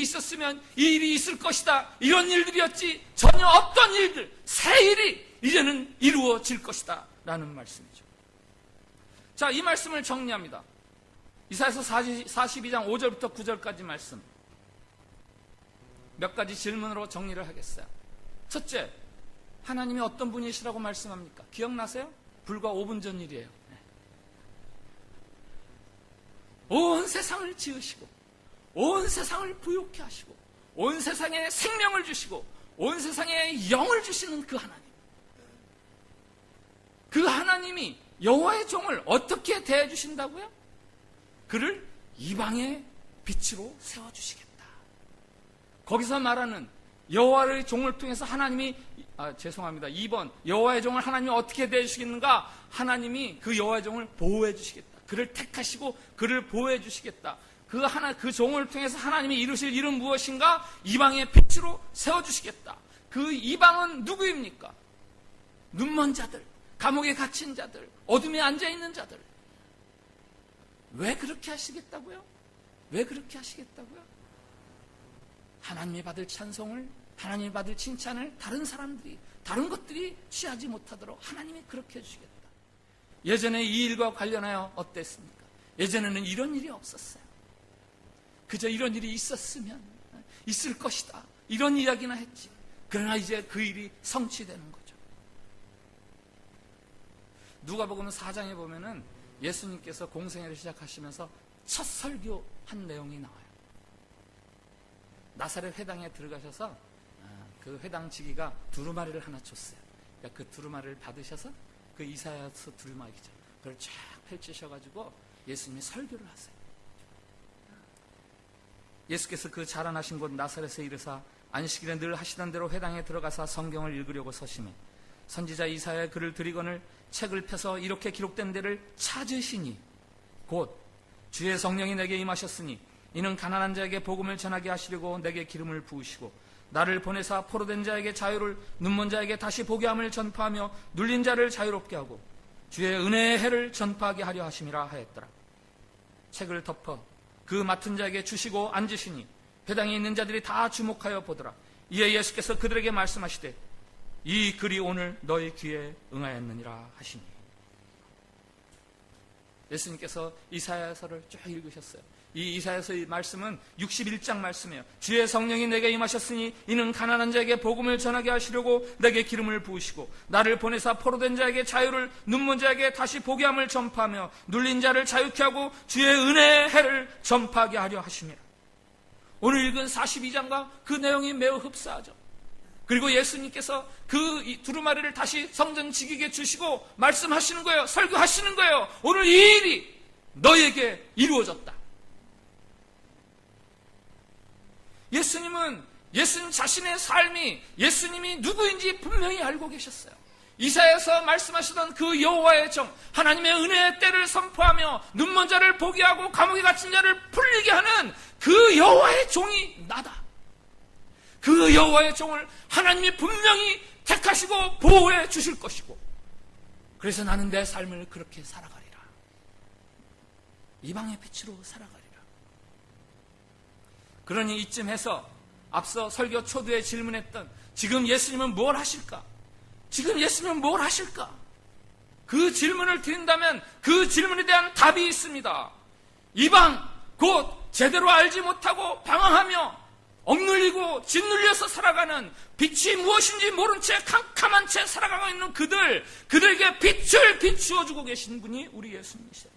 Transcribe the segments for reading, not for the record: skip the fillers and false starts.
일이 있었으면 이 일이 있을 것이다, 이런 일들이었지 전혀 없던 일들, 새 일이 이제는 이루어질 것이다 라는 말씀이죠. 자, 이 말씀을 정리합니다. 이사야서 42장 5절부터 9절까지 말씀, 몇 가지 질문으로 정리를 하겠어요. 첫째, 하나님이 어떤 분이시라고 말씀합니까? 기억나세요? 불과 5분 전 일이에요. 온 세상을 지으시고 온 세상을 부욕케 하시고 온 세상에 생명을 주시고 온 세상에 영을 주시는 그 하나님, 그 하나님이 여호와의 종을 어떻게 대해주신다고요? 그를 이방의 빛으로 세워주시겠다. 거기서 말하는 여호와의 종을 통해서 하나님이 2번 여호와의 종을 하나님이 어떻게 대해주시겠는가? 하나님이 그 여호와의 종을 보호해 주시겠다. 그를 택하시고 그를 보호해 주시겠다. 그 종을 통해서 하나님이 이루실 일은 무엇인가? 이방의 빛으로 세워주시겠다. 그 이방은 누구입니까? 눈먼 자들, 감옥에 갇힌 자들, 어둠에 앉아있는 자들. 왜 그렇게 하시겠다고요? 왜 그렇게 하시겠다고요? 하나님이 받을 찬송을, 하나님이 받을 칭찬을 다른 사람들이, 다른 것들이 취하지 못하도록 하나님이 그렇게 해주시겠다. 예전에 이 일과 관련하여 어땠습니까? 예전에는 이런 일이 없었어요. 그저 이런 일이 있었으면 있을 것이다, 이런 이야기나 했지. 그러나 이제 그 일이 성취되는 거죠. 누가복음 4장에 보면은 예수님께서 공생애를 시작하시면서 첫 설교한 내용이 나와요. 나사렛 회당에 들어가셔서 그 회당 지기가 두루마리를 하나 줬어요. 그러니까 그 두루마리를 받으셔서 그 이사야서 두루마리죠, 그걸 쫙 펼치셔가지고 예수님이 설교를 하세요. 예수께서 그 자라나신 곳 나사렛에 이르사 안식일에 늘 하시던 대로 회당에 들어가서 성경을 읽으려고 서심해 선지자 이사야의 글을 들이거늘 책을 펴서 이렇게 기록된 데를 찾으시니 곧 주의 성령이 내게 임하셨으니 이는 가난한 자에게 복음을 전하게 하시려고 내게 기름을 부으시고 나를 보내사 포로된 자에게 자유를, 눈먼 자에게 다시 보게 함을 전파하며 눌린 자를 자유롭게 하고 주의 은혜의 해를 전파하게 하려 하심이라 하였더라. 책을 덮어 그 맡은 자에게 주시고 앉으시니 회당에 있는 자들이 다 주목하여 보더라. 이에 예수께서 그들에게 말씀하시되 이 글이 오늘 너희 귀에 응하였느니라 하시니. 예수님께서 이사야서를 쭉 읽으셨어요. 이 이사야서의 말씀은 61장 말씀이에요. 주의 성령이 내게 임하셨으니 이는 가난한 자에게 복음을 전하게 하시려고 내게 기름을 부으시고 나를 보내사 포로된 자에게 자유를, 눈먼 자에게 다시 보게 함을 전파하며 눌린 자를 자유케 하고 주의 은혜의 해를 전파하게 하려 하시니라. 오늘 읽은 42장과 그 내용이 매우 흡사하죠. 그리고 예수님께서 그 두루마리를 다시 성전 지기에게 주시고 말씀하시는 거예요. 설교하시는 거예요. 오늘 이 일이 너에게 이루어졌다. 예수님은 예수님 자신의 삶이 예수님이 누구인지 분명히 알고 계셨어요. 이사야서 말씀하시던 그 여호와의 종, 하나님의 은혜의 때를 선포하며 눈먼 자를 보게 하고 감옥에 갇힌 자를 풀리게 하는 그 여호와의 종이 나다. 그 여호와의 종을 하나님이 분명히 택하시고 보호해 주실 것이고, 그래서 나는 내 삶을 그렇게 살아가리라. 이방의 빛으로 살아가리라. 그러니 이쯤에서 앞서 설교 초두에 질문했던 지금 예수님은 뭘 하실까? 지금 예수님은 뭘 하실까? 그 질문을 드린다면 그 질문에 대한 답이 있습니다. 이방, 곧 제대로 알지 못하고 방황하며 억눌리고 짓눌려서 살아가는, 빛이 무엇인지 모른 채 캄캄한 채 살아가고 있는 그들에게 빛을 비추어주고 계신 분이 우리 예수님이세요.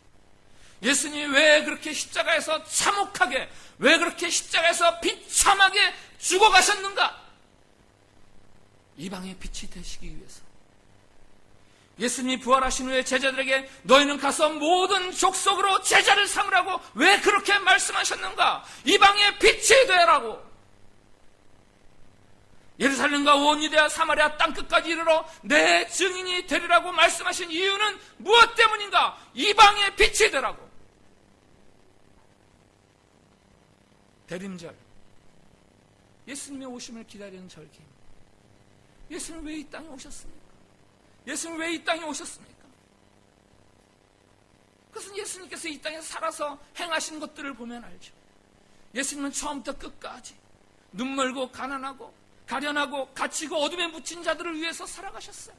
예수님이 왜 그렇게 십자가에서 참혹하게, 왜 그렇게 십자가에서 비참하게 죽어가셨는가? 이방의 빛이 되시기 위해서. 예수님이 부활하신 후에 제자들에게 너희는 가서 모든 족속으로 제자를 삼으라고 왜 그렇게 말씀하셨는가? 이방의 빛이 되라고. 예루살렘과 온 유대와 사마리아 땅끝까지 이르러 내 증인이 되리라고 말씀하신 이유는 무엇 때문인가? 이방의 빛이 되라고. 대림절, 예수님의 오심을 기다리는 절기입니다. 예수님 왜 이 땅에 오셨습니까? 예수님 왜 이 땅에 오셨습니까? 그것은 예수님께서 이 땅에 살아서 행하신 것들을 보면 알죠. 예수님은 처음부터 끝까지 눈멀고 가난하고 가련하고 갇히고 어둠에 묻힌 자들을 위해서 살아가셨어요.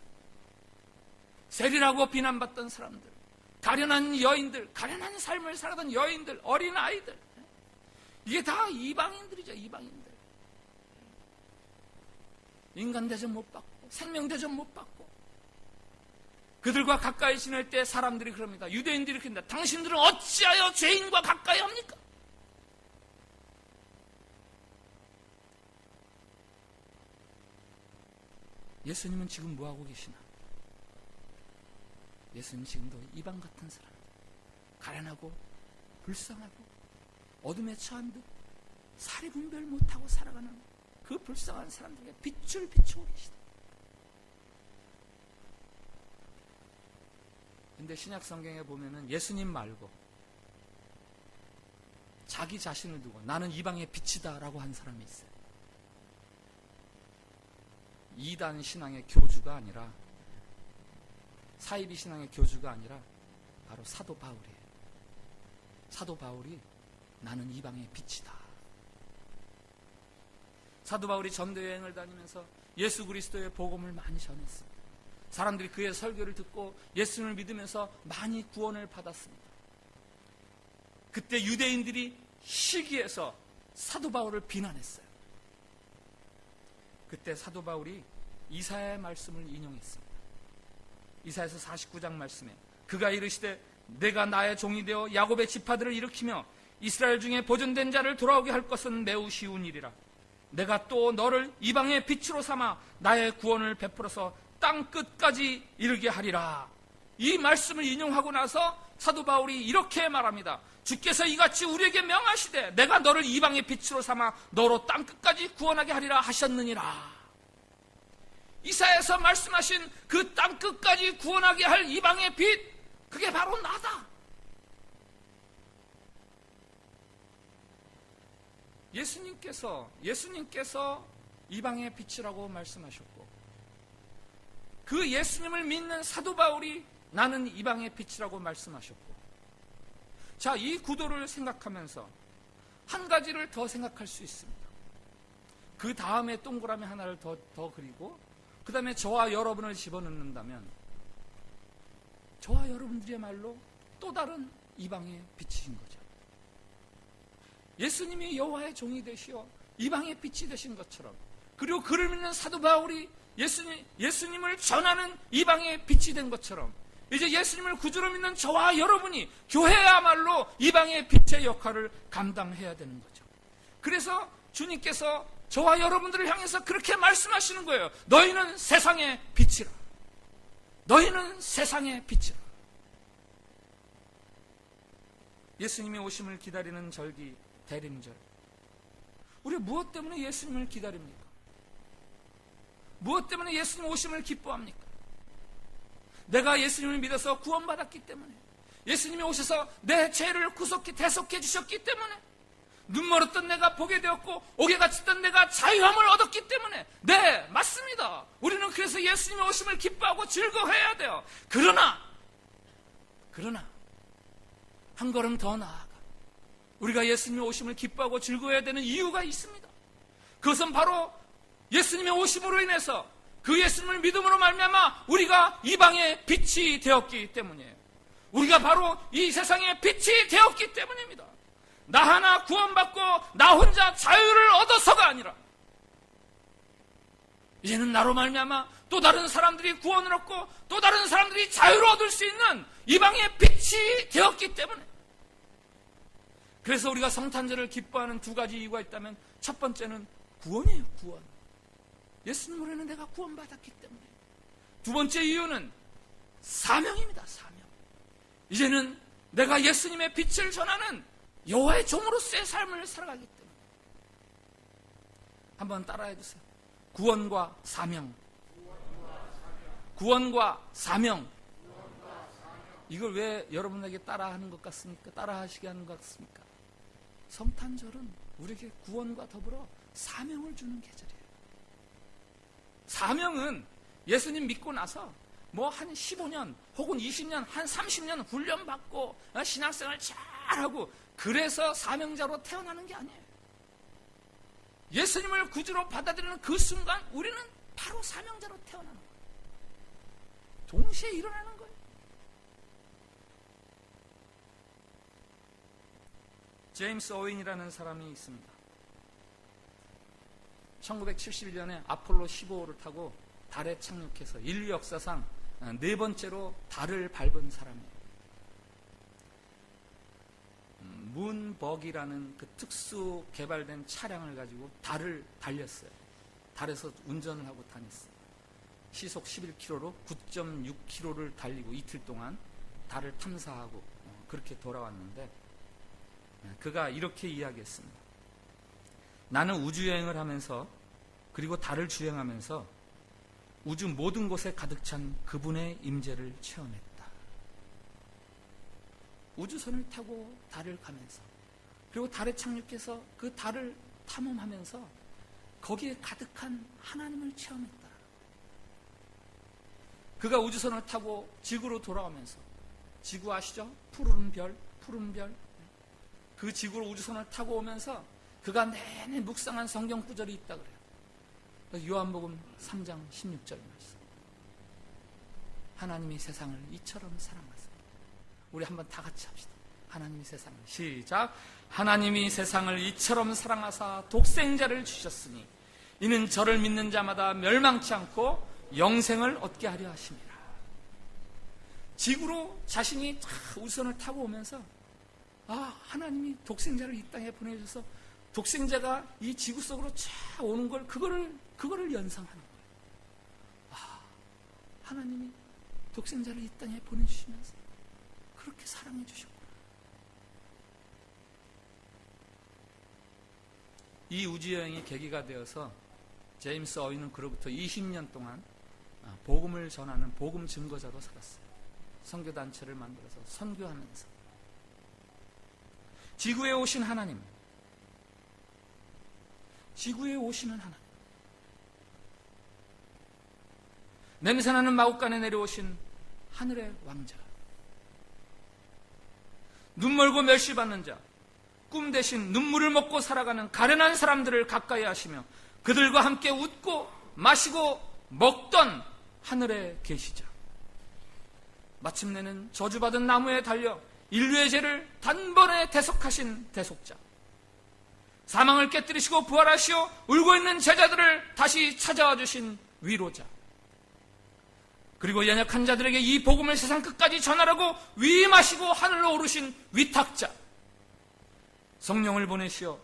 세리라고 비난받던 사람들, 가련한 여인들, 가련한 삶을 살아던 여인들, 어린아이들, 이게 다 이방인들이죠. 이방인들. 인간 대접 못 받고 생명 대접 못 받고 그들과 가까이 지낼 때 사람들이 그럽니다. 유대인들이 그럽니다. 당신들은 어찌하여 죄인과 가까이 합니까? 예수님은 지금 뭐하고 계시나? 예수님 지금도 이방 같은 사람, 가련하고 불쌍하고 어둠에 처한 듯 사리 분별 못하고 살아가는 그 불쌍한 사람들에게 빛을 비추고 계시다. 근데 신약 성경에 보면은 예수님 말고 자기 자신을 두고 나는 이방의 빛이다 라고 한 사람이 있어요. 이단 신앙의 교주가 아니라, 사이비 신앙의 교주가 아니라 바로 사도 바울이에요. 사도 바울이 나는 이방의 빛이다. 사도 바울이 전도 여행을 다니면서 예수 그리스도의 복음을 많이 전했습니다. 사람들이 그의 설교를 듣고 예수님을 믿으면서 많이 구원을 받았습니다. 그때 유대인들이 시기해서 사도 바울을 비난했어요. 그때 사도 바울이 이사야의 말씀을 인용했습니다. 이사야서 49장 말씀에 그가 이르시되 내가 나의 종이 되어 야곱의 지파들을 일으키며 이스라엘 중에 보존된 자를 돌아오게 할 것은 매우 쉬운 일이라. 내가 또 너를 이방의 빛으로 삼아 나의 구원을 베풀어서 땅 끝까지 이르게 하리라. 이 말씀을 인용하고 나서 사도 바울이 이렇게 말합니다. 주께서 이같이 우리에게 명하시되 내가 너를 이방의 빛으로 삼아 너로 땅 끝까지 구원하게 하리라 하셨느니라. 이사야에서 말씀하신 그 땅 끝까지 구원하게 할 이방의 빛, 그게 바로 나다. 예수님께서 이방의 빛이라고 말씀하셨고, 그 예수님을 믿는 사도 바울이 나는 이방의 빛이라고 말씀하셨고, 자, 이 구도를 생각하면서 한 가지를 더 생각할 수 있습니다. 그 다음에 동그라미 하나를 더 그리고 그 다음에 저와 여러분을 집어넣는다면 저와 여러분들이야말로 또 다른 이방의 빛인 거죠. 예수님이 여호와의 종이 되시어 이방의 빛이 되신 것처럼, 그리고 그를 믿는 사도 바울이 예수님을 전하는 이방의 빛이 된 것처럼, 이제 예수님을 구주로 믿는 저와 여러분이 교회야말로 이방의 빛의 역할을 감당해야 되는 거죠. 그래서 주님께서 저와 여러분들을 향해서 그렇게 말씀하시는 거예요. 너희는 세상의 빛이라. 너희는 세상의 빛이라. 예수님이 오심을 기다리는 절기 대림절, 우리 무엇 때문에 예수님을 기다립니까? 무엇 때문에 예수님 오심을 기뻐합니까? 내가 예수님을 믿어서 구원받았기 때문에, 예수님이 오셔서 내 죄를 대속해 주셨기 때문에, 눈멀었던 내가 보게 되었고 옥에 갇혔던 내가 자유함을 얻었기 때문에, 네, 맞습니다. 우리는 그래서 예수님의 오심을 기뻐하고 즐거워해야 돼요. 그러나 한 걸음 더 나아가 우리가 예수님의 오심을 기뻐하고 즐거워해야 되는 이유가 있습니다. 그것은 바로 예수님의 오심으로 인해서 그 예수님을 믿음으로 말미암아 우리가 이방의 빛이 되었기 때문이에요. 우리가 바로 이 세상의 빛이 되었기 때문입니다. 나 하나 구원받고 나 혼자 자유를 얻어서가 아니라, 이제는 나로 말미암아 또 다른 사람들이 구원을 얻고 또 다른 사람들이 자유를 얻을 수 있는 이방의 빛이 되었기 때문에, 그래서 우리가 성탄절을 기뻐하는 두 가지 이유가 있다면, 첫 번째는 구원이에요. 구원. 예수님으로 인해 내가 구원받았기 때문에. 두 번째 이유는 사명입니다. 사명. 이제는 내가 예수님의 빛을 전하는 여호와의 종으로서의 삶을 살아가기 때문에. 한번 따라해 주세요. 구원과 사명. 구원과 사명. 이걸 왜 여러분에게 따라하는 것 같습니까? 따라하시게 하는 것 같습니까? 성탄절은 우리에게 구원과 더불어 사명을 주는 계절이에요. 사명은 예수님 믿고 나서 뭐 한 15년 혹은 20년, 한 30년 훈련받고 신앙생활 잘하고 그래서 사명자로 태어나는 게 아니에요. 예수님을 구주로 받아들이는 그 순간 우리는 바로 사명자로 태어나는 거예요. 동시에 일어나는 거예요. 제임스 어윈이라는 사람이 있습니다. 1971년에 아폴로 15호를 타고 달에 착륙해서 인류 역사상 4번째로 달을 밟은 사람이에요. 문버기라는 그 특수 개발된 차량을 가지고 달을 달렸어요. 달에서 운전을 하고 다녔어요. 시속 11km로 9.6km를 달리고 이틀 동안 달을 탐사하고 그렇게 돌아왔는데, 그가 이렇게 이야기했습니다. 나는 우주여행을 하면서 그리고 달을 주행하면서 우주 모든 곳에 가득 찬 그분의 임재를 체험했다. 우주선을 타고 달을 가면서 그리고 달에 착륙해서 그 달을 탐험하면서 거기에 가득한 하나님을 체험했다. 그가 우주선을 타고 지구로 돌아오면서, 지구 아시죠? 푸른 별. 그 지구로 우주선을 타고 오면서 그가 내내 묵상한 성경 구절이 있다 그래요. 요한복음 3장 16절 말씀. 하나님이 세상을 이처럼 사랑하사. 우리 한번 다 같이 합시다. 하나님이 세상을, 시작. 하나님이 세상을 이처럼 사랑하사 독생자를 주셨으니 이는 저를 믿는 자마다 멸망치 않고 영생을 얻게 하려 하심이라. 지구로 자신이 우주선을 타고 오면서 하나님이 독생자를 이 땅에 보내주셔서 독생자가 이 지구 속으로 쫙 오는 걸, 그거를 연상하는 거예요. 하나님이 독생자를 이 땅에 보내주시면서 그렇게 사랑해 주셨구나. 이 우주여행이 계기가 되어서 제임스 어윈은 그로부터 20년 동안 복음을 전하는 복음 증거자로 살았어요. 선교단체를 만들어서 선교하면서 지구에 오신 하나님, 지구에 오시는 하나님, 냄새나는 마구간에 내려오신 하늘의 왕자, 눈 멀고 멸시받는 자, 꿈 대신 눈물을 먹고 살아가는 가련한 사람들을 가까이 하시며 그들과 함께 웃고 마시고 먹던 하늘의 계시자, 마침내는 저주받은 나무에 달려 인류의 죄를 단번에 대속하신 대속자, 사망을 깨뜨리시고 부활하시어 울고 있는 제자들을 다시 찾아와 주신 위로자, 그리고 연약한 자들에게 이 복음을 세상 끝까지 전하라고 위임하시고 하늘로 오르신 위탁자, 성령을 보내시어